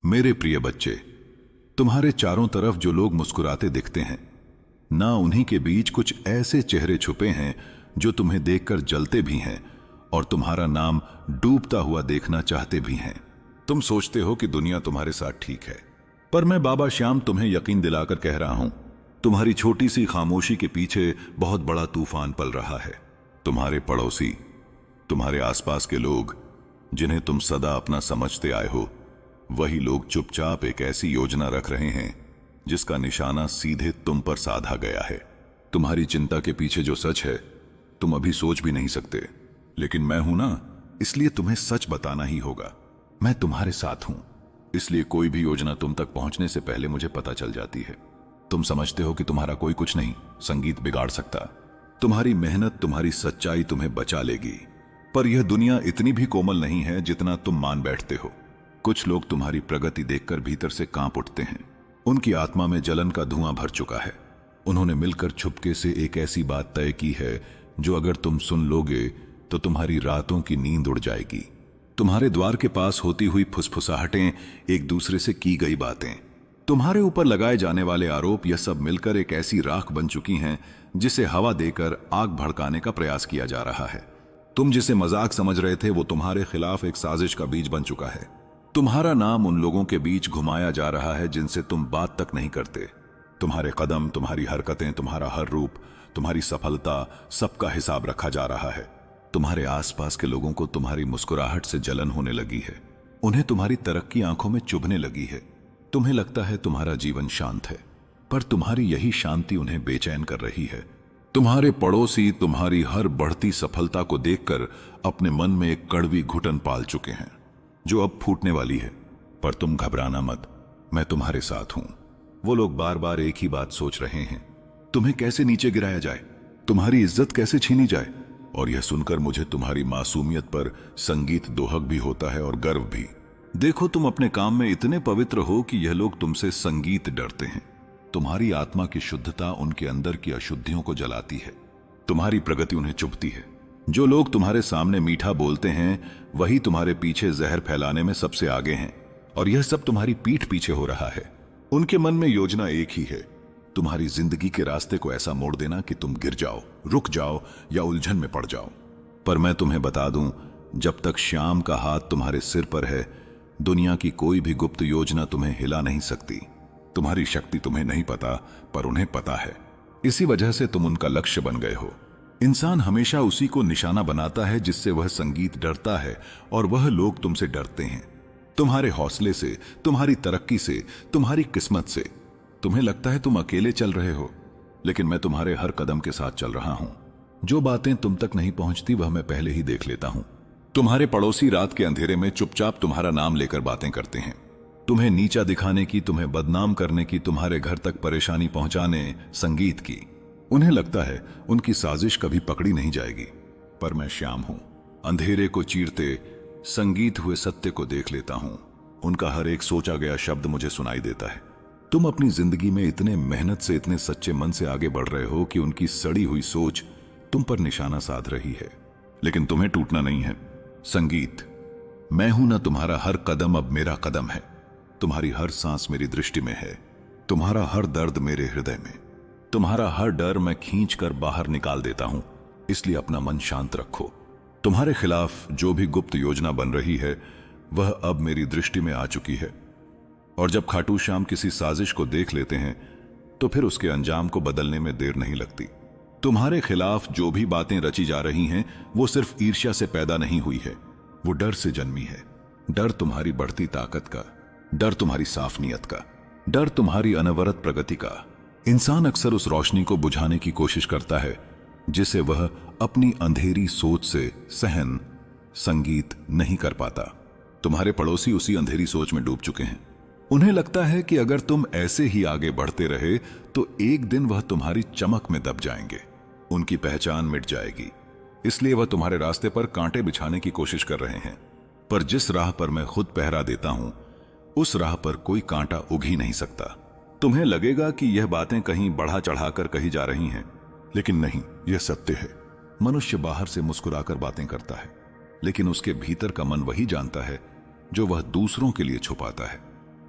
मेरे प्रिय बच्चे, तुम्हारे चारों तरफ जो लोग मुस्कुराते दिखते हैं ना, उन्हीं के बीच कुछ ऐसे चेहरे छुपे हैं जो तुम्हें देखकर जलते भी हैं और तुम्हारा नाम डूबता हुआ देखना चाहते भी हैं। तुम सोचते हो कि दुनिया तुम्हारे साथ ठीक है, पर मैं बाबा श्याम तुम्हें यकीन दिलाकर कह रहा हूं, तुम्हारी छोटी सी खामोशी के पीछे बहुत बड़ा तूफान पल रहा है। तुम्हारे पड़ोसी, तुम्हारे आसपास के लोग जिन्हें तुम सदा अपना समझते आए हो, वही लोग चुपचाप एक ऐसी योजना रख रहे हैं जिसका निशाना सीधे तुम पर साधा गया है। तुम्हारी चिंता के पीछे जो सच है तुम अभी सोच भी नहीं सकते, लेकिन मैं हूं ना, इसलिए तुम्हें सच बताना ही होगा। मैं तुम्हारे साथ हूं, इसलिए कोई भी योजना तुम तक पहुंचने से पहले मुझे पता चल जाती है। तुम समझते हो कि तुम्हारा कोई कुछ नहीं संगीत बिगाड़ सकता। तुम्हारी मेहनत, तुम्हारी सच्चाई तुम्हें बचा लेगी, पर यह दुनिया इतनी भी कोमल नहीं है जितना तुम मान बैठते हो। कुछ लोग तुम्हारी प्रगति देखकर भीतर से कांप उठते हैं। उनकी आत्मा में जलन का धुआं भर चुका है। उन्होंने मिलकर छुपके से एक ऐसी बात तय की है जो अगर तुम सुन लोगे तो तुम्हारी रातों की नींद उड़ जाएगी। तुम्हारे द्वार के पास होती हुई फुसफुसाहटें, एक दूसरे से की गई बातें, तुम्हारे ऊपर लगाए जाने वाले आरोप, यह सब मिलकर एक ऐसी राख बन चुकी हैं जिसे हवा देकर आग भड़काने का प्रयास किया जा रहा है। तुम जिसे मजाक समझ रहे थे वो तुम्हारे खिलाफ एक साजिश का बीज बन चुका है। तुम्हारा नाम उन लोगों के बीच घुमाया जा रहा है जिनसे तुम बात तक नहीं करते। तुम्हारे कदम, तुम्हारी हरकतें, तुम्हारा हर रूप, तुम्हारी सफलता, सबका हिसाब रखा जा रहा है। तुम्हारे आसपास के लोगों को तुम्हारी मुस्कुराहट से जलन होने लगी है। उन्हें तुम्हारी तरक्की आंखों में चुभने लगी है। तुम्हें लगता है तुम्हारा जीवन शांत है, पर तुम्हारी यही शांति उन्हें बेचैन कर रही है। तुम्हारे पड़ोसी तुम्हारी हर बढ़ती सफलता को देखकर अपने मन में एक कड़वी घुटन पाल चुके हैं जो अब फूटने वाली है। पर तुम घबराना मत, मैं तुम्हारे साथ हूं। वो लोग बार बार एक ही बात सोच रहे हैं, तुम्हें कैसे नीचे गिराया जाए, तुम्हारी इज्जत कैसे छीनी जाए। और यह सुनकर मुझे तुम्हारी मासूमियत पर संगीत दोहक भी होता है और गर्व भी। देखो, तुम अपने काम में इतने पवित्र हो कि यह लोग तुमसे संगीत डरते हैं। तुम्हारी आत्मा की शुद्धता उनके अंदर की अशुद्धियों को जलाती है। तुम्हारी प्रगति उन्हें चुभती है। जो लोग तुम्हारे सामने मीठा बोलते हैं वही तुम्हारे पीछे जहर फैलाने में सबसे आगे हैं, और यह सब तुम्हारी पीठ पीछे हो रहा है। उनके मन में योजना एक ही है, तुम्हारी जिंदगी के रास्ते को ऐसा मोड़ देना कि तुम गिर जाओ, रुक जाओ या उलझन में पड़ जाओ। पर मैं तुम्हें बता दूं, जब तक श्याम का हाथ तुम्हारे सिर पर है, दुनिया की कोई भी गुप्त योजना तुम्हें हिला नहीं सकती। तुम्हारी शक्ति तुम्हें नहीं पता, पर उन्हें पता है। इसी वजह से तुम उनका लक्ष्य बन गए हो। इंसान हमेशा उसी को निशाना बनाता है जिससे वह संगीत डरता है, और वह लोग तुमसे डरते हैं। तुम्हारे हौसले से, तुम्हारी तरक्की से, तुम्हारी किस्मत से। तुम्हें लगता है तुम अकेले चल रहे हो, लेकिन मैं तुम्हारे हर कदम के साथ चल रहा हूं। जो बातें तुम तक नहीं पहुंचती वह मैं पहले ही देख लेता हूं। तुम्हारे पड़ोसी रात के अंधेरे में चुपचाप तुम्हारा नाम लेकर बातें करते हैं, तुम्हें नीचा दिखाने की, तुम्हें बदनाम करने की, तुम्हारे घर तक परेशानी पहुंचाने संगीत की। उन्हें लगता है उनकी साजिश कभी पकड़ी नहीं जाएगी, पर मैं श्याम हूं। अंधेरे को चीरते संगीत हुए सत्य को देख लेता हूं। उनका हर एक सोचा गया शब्द मुझे सुनाई देता है। तुम अपनी जिंदगी में इतने मेहनत से, इतने सच्चे मन से आगे बढ़ रहे हो कि उनकी सड़ी हुई सोच तुम पर निशाना साध रही है, लेकिन तुम्हें टूटना नहीं है। संगीत, मैं हूं ना, तुम्हारा हर कदम अब मेरा कदम है। तुम्हारी हर सांस मेरी दृष्टि में है। तुम्हारा हर दर्द मेरे हृदय में। तुम्हारा हर डर मैं खींच कर बाहर निकाल देता हूं, इसलिए अपना मन शांत रखो। तुम्हारे खिलाफ जो भी गुप्त योजना बन रही है वह अब मेरी दृष्टि में आ चुकी है, और जब खाटू श्याम किसी साजिश को देख लेते हैं तो फिर उसके अंजाम को बदलने में देर नहीं लगती। तुम्हारे खिलाफ जो भी बातें रची जा रही हैं वो सिर्फ ईर्ष्या से पैदा नहीं हुई है, वो डर से जन्मी है। डर तुम्हारी बढ़ती ताकत का, डर तुम्हारी साफ नीयत का, डर तुम्हारी अनवरत प्रगति का। इंसान अक्सर उस रोशनी को बुझाने की कोशिश करता है जिसे वह अपनी अंधेरी सोच से सहन संगीत नहीं कर पाता। तुम्हारे पड़ोसी उसी अंधेरी सोच में डूब चुके हैं। उन्हें लगता है कि अगर तुम ऐसे ही आगे बढ़ते रहे तो एक दिन वह तुम्हारी चमक में दब जाएंगे, उनकी पहचान मिट जाएगी। इसलिए वह तुम्हारे रास्ते पर कांटे बिछाने की कोशिश कर रहे हैं। पर जिस राह पर मैं खुद पहरा देता हूं उस राह पर कोई कांटा उग ही नहीं सकता। तुम्हें लगेगा कि यह बातें कहीं बढ़ा चढ़ाकर कही जा रही हैं, लेकिन नहीं, यह सत्य है। मनुष्य बाहर से मुस्कुराकर बातें करता है, लेकिन उसके भीतर का मन वही जानता है जो वह दूसरों के लिए छुपाता है।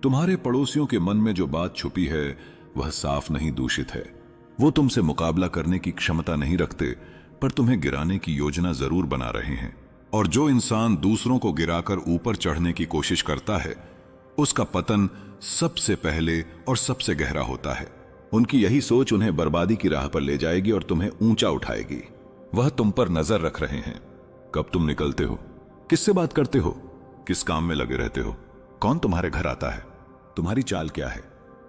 तुम्हारे पड़ोसियों के मन में जो बात छुपी है वह साफ नहीं दूषित है। वो तुमसे मुकाबला करने की क्षमता नहीं रखते, पर तुम्हें गिराने की योजना जरूर बना रहे हैं। और जो इंसान दूसरों को गिराकर ऊपर चढ़ने की कोशिश करता है, उसका पतन सबसे पहले और सबसे गहरा होता है। उनकी यही सोच उन्हें बर्बादी की राह पर ले जाएगी और तुम्हें ऊंचा उठाएगी। वह तुम पर नजर रख रहे हैं। कब तुम निकलते हो, किससे बात करते हो, किस काम में लगे रहते हो, कौन तुम्हारे घर आता है, तुम्हारी चाल क्या है,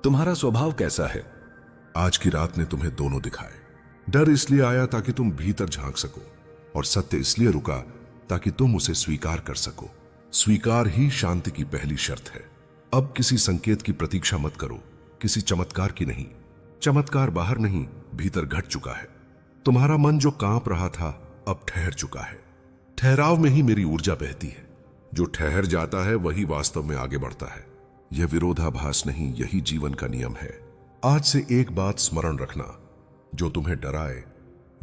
तुम्हारा स्वभाव कैसा है। आज की रात ने तुम्हें दोनों दिखाए। डर इसलिए आया ताकि तुम भीतर झांक सको, और सत्य इसलिए रुका ताकि तुम उसे स्वीकार कर सको। स्वीकार ही शांति की पहली शर्त है। अब किसी संकेत की प्रतीक्षा मत करो, किसी चमत्कार की नहीं। चमत्कार बाहर नहीं, भीतर घट चुका है। तुम्हारा मन जो कांप रहा था अब ठहर चुका है। ठहराव में ही मेरी ऊर्जा बहती है। जो ठहर जाता है वही वास्तव में आगे बढ़ता है। यह विरोधाभास नहीं, यही जीवन का नियम है। आज से एक बात स्मरण रखना, जो तुम्हें डराए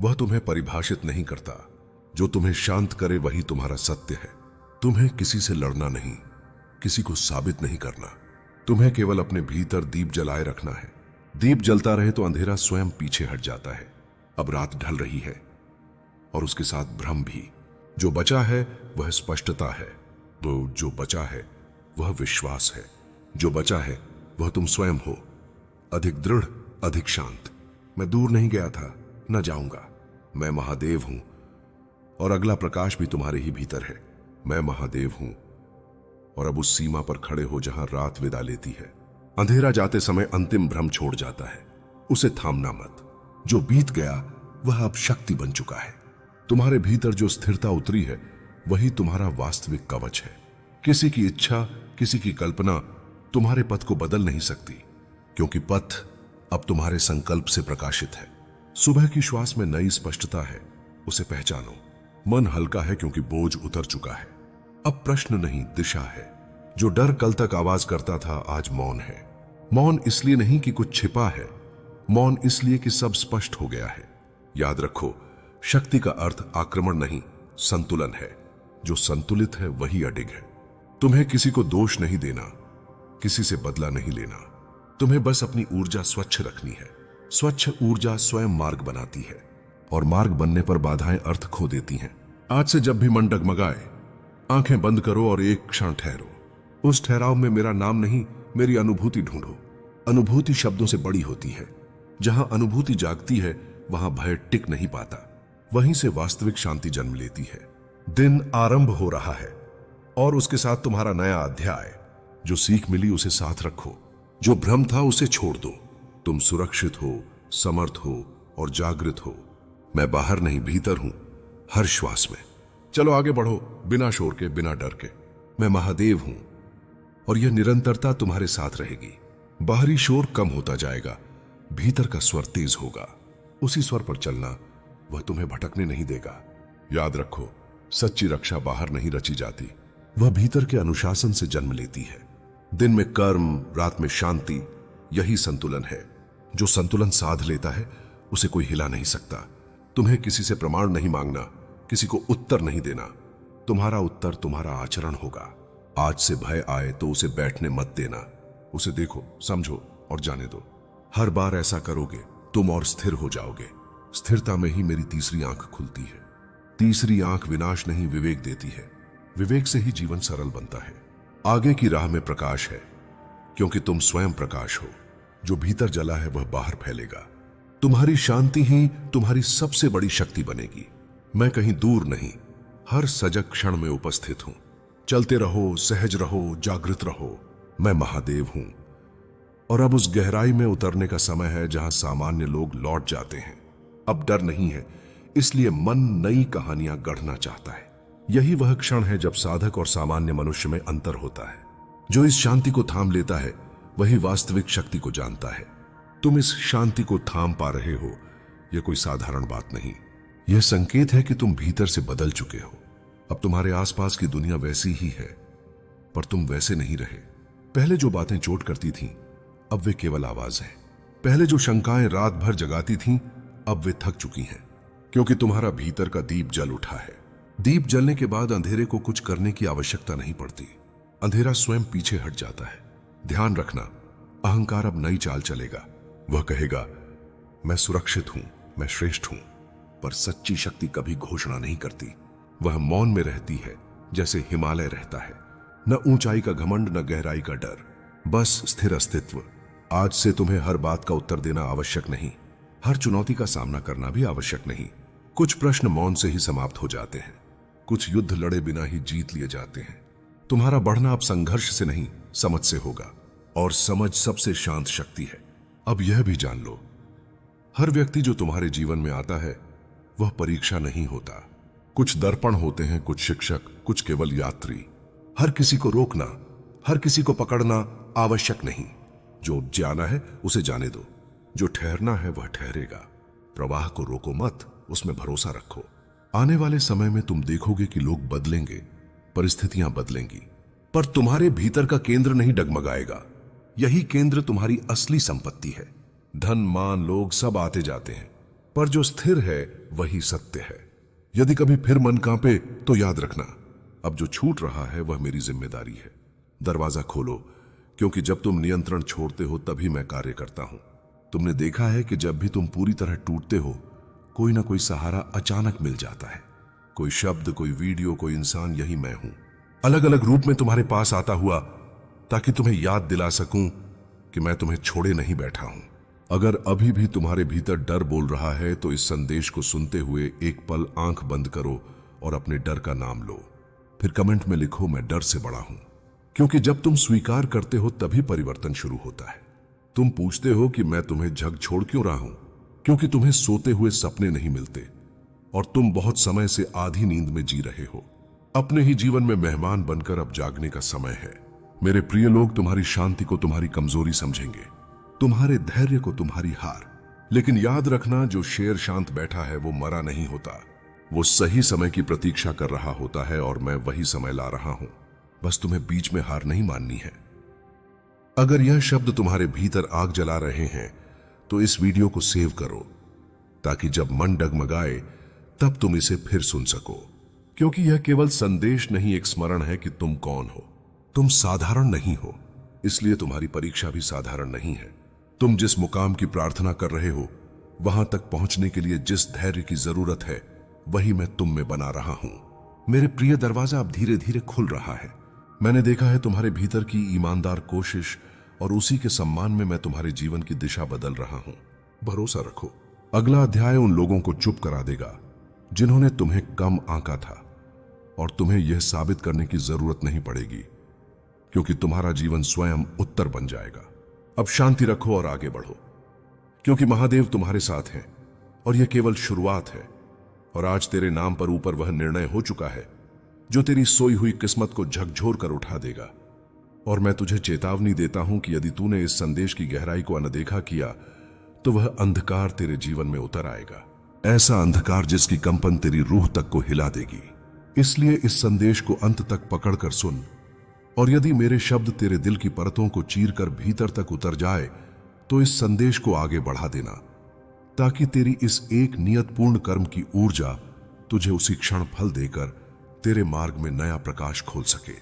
वह तुम्हें परिभाषित नहीं करता। जो तुम्हें शांत करे वही तुम्हारा सत्य है। तुम्हें किसी से लड़ना नहीं, किसी को साबित नहीं करना। तुम्हें केवल अपने भीतर दीप जलाए रखना है। दीप जलता रहे तो अंधेरा स्वयं पीछे हट जाता है। अब रात ढल रही है और उसके साथ भ्रम भी। जो बचा है वह स्पष्टता है। जो बचा है वह विश्वास है। जो बचा है वह तुम स्वयं हो, अधिक दृढ़, अधिक शांत। मैं दूर नहीं गया था, न जाऊंगा। मैं महादेव हूं और अगला प्रकाश भी तुम्हारे ही भीतर है। मैं महादेव हूं और अब उस सीमा पर खड़े हो जहां रात विदा लेती है। अंधेरा जाते समय अंतिम भ्रम छोड़ जाता है, उसे थामना मत। जो बीत गया वह अब शक्ति बन चुका है। तुम्हारे भीतर जो स्थिरता उतरी है वही तुम्हारा वास्तविक कवच है। किसी की इच्छा, किसी की कल्पना तुम्हारे पथ को बदल नहीं सकती, क्योंकि पथ अब तुम्हारे संकल्प से प्रकाशित है। सुबह की श्वास में नई स्पष्टता है, उसे पहचानो। मन हल्का है क्योंकि बोझ उतर चुका है। अब प्रश्न नहीं, दिशा है। जो डर कल तक आवाज करता था आज मौन है। मौन इसलिए नहीं कि कुछ छिपा है, मौन इसलिए कि सब स्पष्ट हो गया है। याद रखो, शक्ति का अर्थ आक्रमण नहीं, संतुलन है। जो संतुलित है वही अडिग है। तुम्हें किसी को दोष नहीं देना, किसी से बदला नहीं लेना। तुम्हें बस अपनी ऊर्जा स्वच्छ रखनी है। स्वच्छ ऊर्जा स्वयं मार्ग बनाती है और मार्ग बनने पर बाधाएं अर्थ खो देती हैं। आज से जब भी मन डगमगाए, आंखें बंद करो और एक क्षण ठहरो। उस ठहराव में मेरा नाम नहीं, मेरी अनुभूति ढूंढो। अनुभूति शब्दों से बड़ी होती है। जहां अनुभूति जागती है वहां भय टिक नहीं पाता। वहीं से वास्तविक शांति जन्म लेती है। दिन आरंभ हो रहा है और उसके साथ तुम्हारा नया अध्याय। जो सीख मिली उसे साथ रखो, जो भ्रम था उसे छोड़ दो। तुम सुरक्षित हो, समर्थ हो और जागृत हो। मैं बाहर नहीं, भीतर हूं, हर श्वास में। चलो आगे बढ़ो, बिना शोर के, बिना डर के। मैं महादेव हूं और यह निरंतरता तुम्हारे साथ रहेगी। बाहरी शोर कम होता जाएगा, भीतर का स्वर तेज होगा। उसी स्वर पर चलना, वह तुम्हें भटकने नहीं देगा। याद रखो, सच्ची रक्षा बाहर नहीं रची जाती, वह भीतर के अनुशासन से जन्म लेती है। दिन में कर्म, रात में शांति, यही संतुलन है। जो संतुलन साध लेता है उसे कोई हिला नहीं सकता। तुम्हें किसी से प्रमाण नहीं मांगना, किसी को उत्तर नहीं देना। तुम्हारा उत्तर तुम्हारा आचरण होगा। आज से भय आए तो उसे बैठने मत देना। उसे देखो, समझो और जाने दो। हर बार ऐसा करोगे तुम और स्थिर हो जाओगे। स्थिरता में ही मेरी तीसरी आंख खुलती है। तीसरी आंख विनाश नहीं, विवेक देती है। विवेक से ही जीवन सरल बनता है। आगे की राह में प्रकाश है, क्योंकि तुम स्वयं प्रकाश हो। जो भीतर जला है वह बाहर फैलेगा। तुम्हारी शांति ही तुम्हारी सबसे बड़ी शक्ति बनेगी। मैं कहीं दूर नहीं, हर सजग क्षण में उपस्थित हूं। चलते रहो, सहज रहो, जागृत रहो। मैं महादेव हूं और अब उस गहराई में उतरने का समय है जहां सामान्य लोग लौट जाते हैं। अब डर नहीं है, इसलिए मन नई कहानियां गढ़ना चाहता है। यही वह क्षण है जब साधक और सामान्य मनुष्य में अंतर होता है। जो इस शांति को थाम लेता है वही वास्तविक शक्ति को जानता है। तुम इस शांति को थाम पा रहे हो, यह कोई साधारण बात नहीं। यह संकेत है कि तुम भीतर से बदल चुके हो। अब तुम्हारे आसपास की दुनिया वैसी ही है, पर तुम वैसे नहीं रहे। पहले जो बातें चोट करती थीं, अब वे केवल आवाज है। पहले जो शंकाएं रात भर जगाती थीं, अब वे थक चुकी हैं, क्योंकि तुम्हारा भीतर का दीप जल उठा है। दीप जलने के बाद अंधेरे को कुछ करने की आवश्यकता नहीं पड़ती। अंधेरा स्वयं पीछे हट जाता है। ध्यान रखना, अहंकार अब नई चाल चलेगा। वह कहेगा, मैं सुरक्षित हूं, मैं श्रेष्ठ हूं। पर सच्ची शक्ति कभी घोषणा नहीं करती। वह मौन में रहती है, जैसे हिमालय रहता है। न ऊंचाई का घमंड, न गहराई का डर, बस स्थिर अस्तित्व। आज से तुम्हें हर बात का उत्तर देना आवश्यक नहीं, हर चुनौती का सामना करना भी आवश्यक नहीं। कुछ प्रश्न मौन से ही समाप्त हो जाते हैं, कुछ युद्ध लड़े बिना ही जीत लिए जाते हैं। तुम्हारा बढ़ना अब संघर्ष से नहीं, समझ से होगा, और समझ सबसे शांत शक्ति है। अब यह भी जान लो, हर व्यक्ति जो तुम्हारे जीवन में आता है वह परीक्षा नहीं होता। कुछ दर्पण होते हैं, कुछ शिक्षक, कुछ केवल यात्री। हर किसी को रोकना, हर किसी को पकड़ना आवश्यक नहीं। जो जाना है उसे जाने दो, जो ठहरना है वह ठहरेगा। प्रवाह को रोको मत, उसमें भरोसा रखो। आने वाले समय में तुम देखोगे कि लोग बदलेंगे, परिस्थितियां बदलेंगी, पर तुम्हारे भीतर का केंद्र नहीं डगमगाएगा। यही केंद्र तुम्हारी असली संपत्ति है। धन, मान, लोग सब आते जाते हैं, पर जो स्थिर है वही सत्य है। यदि कभी फिर मन कांपे तो याद रखना, अब जो छूट रहा है वह मेरी जिम्मेदारी है। दरवाजा खोलो, क्योंकि जब तुम नियंत्रण छोड़ते हो तभी मैं कार्य करता हूं। तुमने देखा है कि जब भी तुम पूरी तरह टूटते हो, कोई ना कोई सहारा अचानक मिल जाता है। कोई शब्द, कोई वीडियो, कोई इंसान, यही मैं हूं, अलग अलग रूप में तुम्हारे पास आता हुआ, ताकि तुम्हें याद दिला सकूं कि मैं तुम्हें छोड़े नहीं बैठा हूं। अगर अभी भी तुम्हारे भीतर डर बोल रहा है तो इस संदेश को सुनते हुए एक पल आंख बंद करो और अपने डर का नाम लो। फिर कमेंट में लिखो, मैं डर से बड़ा हूं। क्योंकि जब तुम स्वीकार करते हो तभी परिवर्तन शुरू होता है। तुम पूछते हो कि मैं तुम्हें झक छोड़ क्यों रहा हूं? क्योंकि तुम्हें सोते हुए सपने नहीं मिलते और तुम बहुत समय से आधी नींद में जी रहे हो। अपने ही जीवन में मेहमान बनकर अब जागने का समय है। मेरे प्रिय लोग, तुम्हारी शांति को तुम्हारी कमजोरी समझेंगे, तुम्हारे धैर्य को तुम्हारी हार। लेकिन याद रखना, जो शेर शांत बैठा है वो मरा नहीं होता, वो सही समय की प्रतीक्षा कर रहा होता है, और मैं वही समय ला रहा हूं। बस तुम्हें बीच में हार नहीं माननी है। अगर यह शब्द तुम्हारे भीतर आग जला रहे हैं तो इस वीडियो को सेव करो, ताकि जब मन डगमगाए तब तुम इसे फिर सुन सको। क्योंकि यह केवल संदेश नहीं, एक स्मरण है कि तुम कौन हो। तुम साधारण नहीं हो, इसलिए तुम्हारी परीक्षा भी साधारण नहीं है। तुम जिस मुकाम की प्रार्थना कर रहे हो, वहां तक पहुंचने के लिए जिस धैर्य की जरूरत है, वही मैं तुम में बना रहा हूं। मेरे प्रिय, दरवाजा अब धीरे धीरे खुल रहा है। मैंने देखा है तुम्हारे भीतर की ईमानदार कोशिश, और उसी के सम्मान में मैं तुम्हारे जीवन की दिशा बदल रहा हूं। भरोसा रखो, अगला अध्याय उन लोगों को चुप करा देगा जिन्होंने तुम्हें कम आंका था, और तुम्हें यह साबित करने की जरूरत नहीं पड़ेगी, क्योंकि तुम्हारा जीवन स्वयं उत्तर बन जाएगा। अब शांति रखो और आगे बढ़ो, क्योंकि महादेव तुम्हारे साथ हैं, और यह केवल शुरुआत है। और आज तेरे नाम पर ऊपर वह निर्णय हो चुका है जो तेरी सोई हुई किस्मत को झकझोर कर उठा देगा। और मैं तुझे चेतावनी देता हूं कि यदि तूने इस संदेश की गहराई को अनदेखा किया तो वह अंधकार तेरे जीवन में उतर आएगा, ऐसा अंधकार जिसकी कंपन तेरी रूह तक को हिला देगी। इसलिए इस संदेश को अंत तक पकड़कर सुन, और यदि मेरे शब्द तेरे दिल की परतों को चीरकर भीतर तक उतर जाए तो इस संदेश को आगे बढ़ा देना, ताकि तेरी इस एक नियतपूर्ण कर्म की ऊर्जा तुझे उसी क्षण फल देकर तेरे मार्ग में नया प्रकाश खोल सके।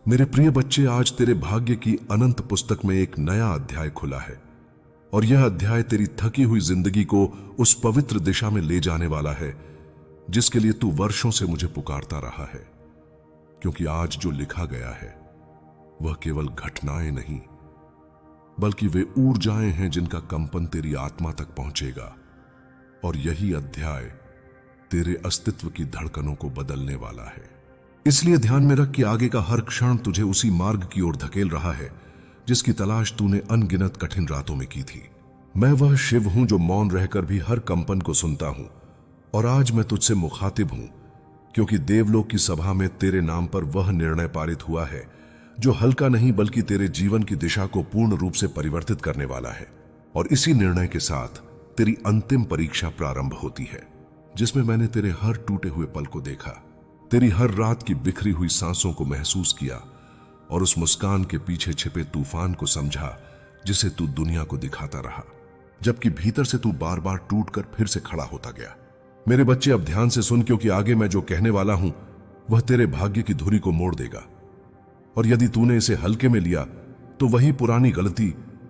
मेरे प्रिय बच्चे, आज तेरे भाग्य की अनंत पुस्तक में एक नया अध्याय खुला है, और यह अध्याय तेरी थकी हुई जिंदगी को उस पवित्र दिशा में ले जाने वाला है जिसके लिए तू वर्षों से मुझे पुकारता रहा है। क्योंकि आज जो लिखा गया है वह केवल घटनाएं नहीं, बल्कि वे ऊर्जाएं हैं जिनका कंपन तेरी आत्मा तक पहुंचेगा, और यही अध्याय तेरे अस्तित्व की धड़कनों को बदलने वाला है। इसलिए ध्यान में रख कि आगे का हर क्षण तुझे उसी मार्ग की ओर धकेल रहा है जिसकी तलाश तूने अनगिनत कठिन रातों में की थी। मैं वह शिव हूं जो मौन रहकर भी हर कंपन को सुनता हूं, और आज मैं तुझसे मुखातिब हूं, क्योंकि देवलोक की सभा में तेरे नाम पर वह निर्णय पारित हुआ है जो हल्का नहीं बल्कि तेरे जीवन की दिशा को पूर्ण रूप से परिवर्तित करने वाला है। और इसी निर्णय के साथ तेरी अंतिम परीक्षा प्रारंभ होती है, जिसमें मैंने तेरे हर टूटे हुए पल को देखा, तेरी हर रात की बिखरी हुई सांसों को महसूस किया, और उस मुस्कान के पीछे छिपे तूफान को समझा जिसे तू दुनिया को दिखाता रहा, जबकि भीतर से तू बार बार टूटकर फिर से खड़ा होता गया। मेरे बच्चे, अब ध्यान से सुन, क्योंकि आगे मैं जो कहने वाला हूं वह तेरे भाग्य की धुरी को मोड़ देगा। और यदि तूने इसे हल्के में लिया तो वही पुरानी गलती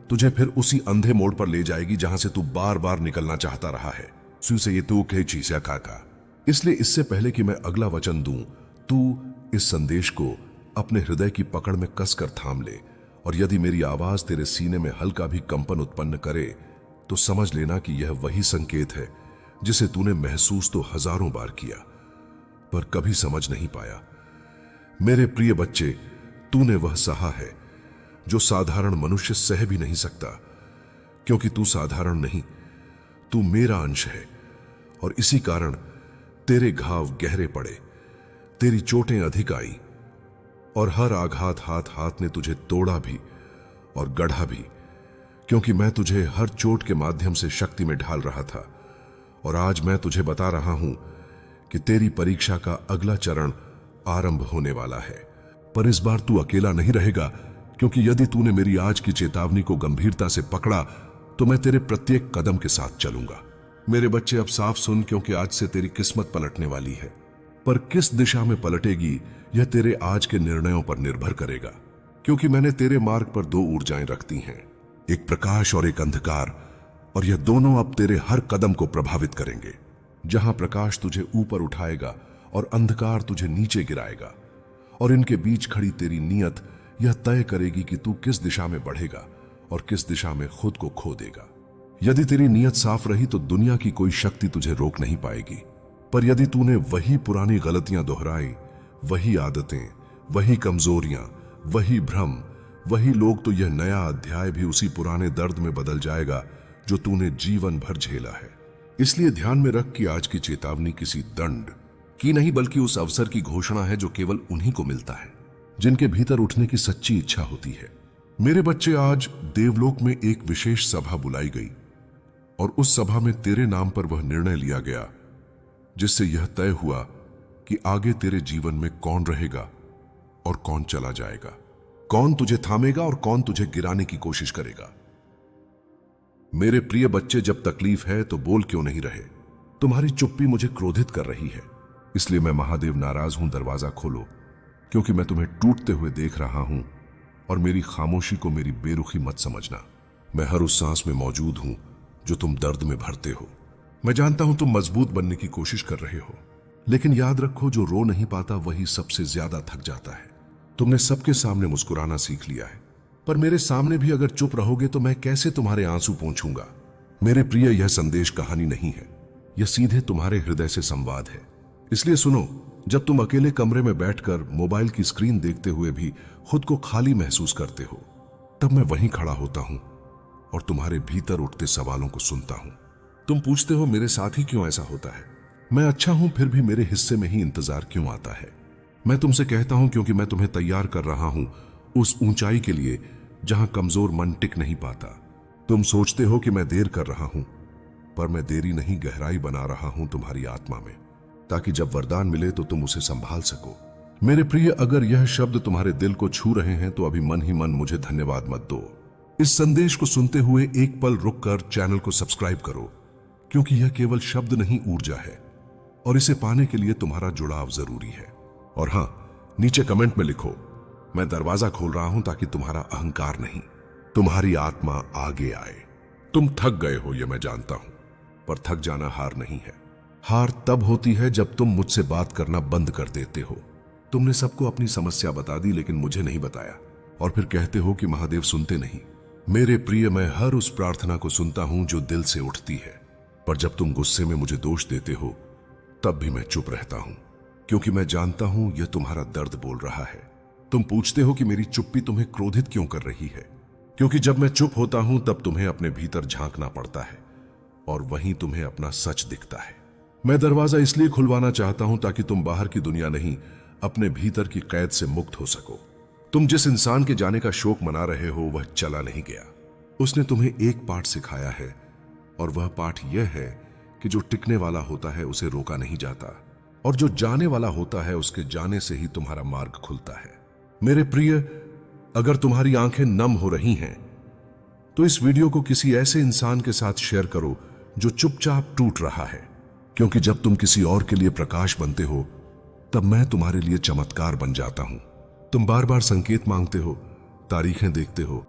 तुझे फिर उसी अंधे मोड़ पर ले जाएगी जहां से तू बार बार निकलना चाहता रहा है। से ये तू कहे चीज़ा काका। इसलिए इससे पहले कि मैं अगला वचन दूं, तू इस संदेश को अपने हृदय की पकड़ में कसकर थाम ले, और यदि मेरी आवाज तेरे सीने में हल्का भी कंपन उत्पन्न करे तो समझ लेना कि यह वही संकेत है जिसे तूने महसूस तो हजारों बार किया पर कभी समझ नहीं पाया। मेरे प्रिय बच्चे, तूने वह सहा है जो साधारण मनुष्य सह भी नहीं सकता, क्योंकि तू साधारण नहीं, तू मेरा अंश है, और इसी कारण तेरे घाव गहरे पड़े, तेरी चोटें अधिक आई, और हर आघात हाथ ने तुझे तोड़ा भी और गढ़ा भी, क्योंकि मैं तुझे हर चोट के माध्यम से शक्ति में ढाल रहा था। और आज मैं तुझे बता रहा हूं कि तेरी परीक्षा का अगला चरण आरंभ होने वाला है। पर इस बार तू अकेला नहीं रहेगा, क्योंकि यदि तूने मेरी आज की चेतावनी को गंभीरता से पकड़ा तो मैं तेरे प्रत्येक कदम के साथ चलूंगा। मेरे बच्चे, अब साफ सुन, क्योंकि आज से तेरी किस्मत पलटने वाली है। पर किस दिशा में पलटेगी यह तेरे आज के निर्णयों पर निर्भर करेगा, क्योंकि मैंने तेरे मार्ग पर दो ऊर्जाएं रखती हैं, एक प्रकाश और एक अंधकार, और यह दोनों अब तेरे हर कदम को प्रभावित करेंगे। जहां प्रकाश तुझे ऊपर उठाएगा और अंधकार तुझे नीचे गिराएगा, और इनके बीच खड़ी तेरी नीयत यह तय करेगी कि तू किस दिशा में बढ़ेगा और किस दिशा में खुद को खो देगा। यदि तेरी नीयत साफ रही तो दुनिया की कोई शक्ति तुझे रोक नहीं पाएगी। पर यदि तूने वही पुरानी गलतियां दोहराई, वही आदतें, वही कमजोरियां, वही भ्रम, वही लोग, तो यह नया अध्याय भी उसी पुराने दर्द में बदल जाएगा जो तूने जीवन भर झेला है। इसलिए ध्यान में रख कि आज की चेतावनी किसी दंड की नहीं, बल्कि उस अवसर की घोषणा है जो केवल उन्हीं को मिलता है जिनके भीतर उठने की सच्ची इच्छा होती है। मेरे बच्चे, आज देवलोक में एक विशेष सभा बुलाई गई, और उस सभा में तेरे नाम पर वह निर्णय लिया गया जिससे यह तय हुआ कि आगे तेरे जीवन में कौन रहेगा और कौन चला जाएगा, कौन तुझे थामेगा और कौन तुझे गिराने की कोशिश करेगा। मेरे प्रिय बच्चे, जब तकलीफ है तो बोल क्यों नहीं रहे? तुम्हारी चुप्पी मुझे क्रोधित कर रही है, इसलिए मैं महादेव नाराज हूं। दरवाजा खोलो, क्योंकि मैं तुम्हें टूटते हुए देख रहा हूं, और मेरी खामोशी को मेरी बेरुखी मत समझना। मैं हर उस सांस में मौजूद हूं जो तुम दर्द में भरते हो। मैं जानता हूं तुम मजबूत बनने की कोशिश कर रहे हो, लेकिन याद रखो, जो रो नहीं पाता वही सबसे ज्यादा थक जाता है। तुमने सबके सामने मुस्कुराना सीख लिया है, पर मेरे सामने भी अगर चुप रहोगे तो मैं कैसे तुम्हारे आंसू पोंछूंगा? मेरे प्रिय, यह संदेश कहानी नहीं है, यह सीधे तुम्हारे हृदय से संवाद है। इसलिए सुनो, जब तुम अकेले कमरे में बैठकर मोबाइल की स्क्रीन देखते हुए भी खुद को खाली महसूस करते हो, तब मैं वहीं खड़ा होता हूं और तुम्हारे भीतर उठते सवालों को सुनता हूं। तुम पूछते हो, मेरे साथ ही क्यों ऐसा होता है? मैं अच्छा हूं, फिर भी मेरे हिस्से में ही इंतजार क्यों आता है? मैं तुमसे कहता हूं क्योंकि मैं तुम्हें तैयार कर रहा हूं उस ऊंचाई के लिए जहां कमजोर मन टिक नहीं पाता। तुम सोचते हो कि मैं देर कर रहा हूं, पर मैं देरी नहीं, गहराई बना रहा हूं तुम्हारी आत्मा में, ताकि जब वरदान मिले तो तुम उसे संभाल सको। मेरे प्रिय, अगर यह शब्द तुम्हारे दिल को छू रहे हैं तो अभी मन ही मन मुझे धन्यवाद मत दो। इस संदेश को सुनते हुए एक पल रुककर चैनल को सब्सक्राइब करो, क्योंकि यह केवल शब्द नहीं, ऊर्जा है, और इसे पाने के लिए तुम्हारा जुड़ाव जरूरी है। और हां, नीचे कमेंट में लिखो, मैं दरवाजा खोल रहा हूं ताकि तुम्हारा अहंकार नहीं, तुम्हारी आत्मा आगे आए। तुम थक गए हो, यह मैं जानता हूं, पर थक जाना हार नहीं है। हार तब होती है जब तुम मुझसे बात करना बंद कर देते हो। तुमने सबको अपनी समस्या बता दी, लेकिन मुझे नहीं बताया, और फिर कहते हो कि महादेव सुनते नहीं। मेरे प्रिय, मैं हर उस प्रार्थना को सुनता हूं जो दिल से उठती है, पर जब तुम गुस्से में मुझे दोष देते हो तब भी मैं चुप रहता हूं, क्योंकि मैं जानता हूं यह तुम्हारा दर्द बोल रहा है। तुम पूछते हो कि मेरी चुप्पी तुम्हें क्रोधित क्यों कर रही है? क्योंकि जब मैं चुप होता हूं तब तुम्हें अपने भीतर झांकना पड़ता है, और वहीं तुम्हें अपना सच दिखता है। मैं दरवाजा इसलिए खुलवाना चाहता हूं ताकि तुम बाहर की दुनिया नहीं, अपने भीतर की कैद से मुक्त हो सको। तुम जिस इंसान के जाने का शोक मना रहे हो वह चला नहीं गया। उसने तुम्हें एक पाठ सिखाया है, और वह पाठ यह है कि जो टिकने वाला होता है उसे रोका नहीं जाता, और जो जाने वाला होता है उसके जाने से ही तुम्हारा मार्ग खुलता है। मेरे प्रिय, अगर तुम्हारी आंखें नम हो रही हैं तो इस वीडियो को किसी ऐसे इंसान के साथ शेयर करो जो चुपचाप टूट रहा है, क्योंकि जब तुम किसी और के लिए प्रकाश बनते हो तब मैं तुम्हारे लिए चमत्कार बन जाता हूं। तुम बार बार संकेत मांगते हो, तारीखें देखते हो